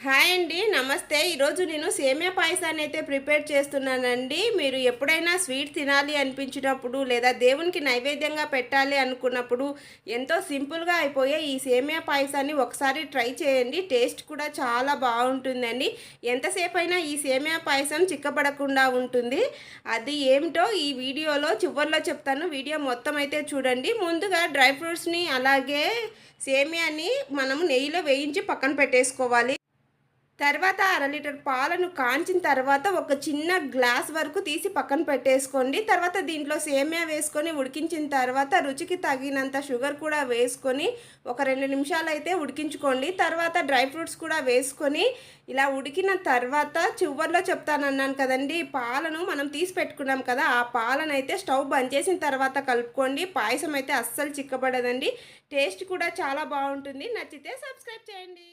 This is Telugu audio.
హాయ్ అండి. నమస్తే. ఈరోజు నేను సేమియా పాయసాన్ని అయితే ప్రిపేర్ చేస్తున్నానండి. మీరు ఎప్పుడైనా స్వీట్ తినాలి అనిపించినప్పుడు లేదా దేవునికి నైవేద్యంగా పెట్టాలి అనుకున్నప్పుడు ఎంతో సింపుల్‌గా అయిపోయే ఈ సేమియా పాయసాన్ని ఒకసారి ట్రై చేయండి. టేస్ట్ కూడా చాలా బావుంటుందండి. ఎంతసేపైనా ఈ సేమియా పాయసం చిక్కబడకుండా ఉంటుంది. అది ఏమిటో ఈ వీడియోలో చివర్లో చెప్తాను. వీడియో మొత్తం అయితే చూడండి. ముందుగా డ్రై ఫ్రూట్స్‌ని అలాగే సేమియాని మనము నెయ్యిలో వేయించి పక్కన పెట్టేసుకోవాలి. తర్వాత అర లీటర్ పాలను కాంచిన తర్వాత ఒక చిన్న గ్లాస్ వరకు తీసి పక్కన పెట్టేసుకోండి. తర్వాత దీంట్లో సేమియా వేసుకొని ఉడికించిన తర్వాత రుచికి తగినంత షుగర్ కూడా వేసుకొని ఒక 2 నిమిషాలైతే ఉడికించుకోండి. తర్వాత డ్రై ఫ్రూట్స్ కూడా వేసుకొని ఇలా ఉడికిన తర్వాత చివర్లో చెప్తానన్నాను కదండీ! పాలను మనం తీసి పెట్టుకున్నాం కదా! ఆ పాలనైతే స్టవ్ బంద్ చేసిన తర్వాత కలుపుకోండి. పాయసం అయితే అస్సలు చిక్కబడదండి. టేస్ట్ కూడా చాలా బావుంటుంది. నచ్చితే సబ్స్క్రైబ్ చేయండి.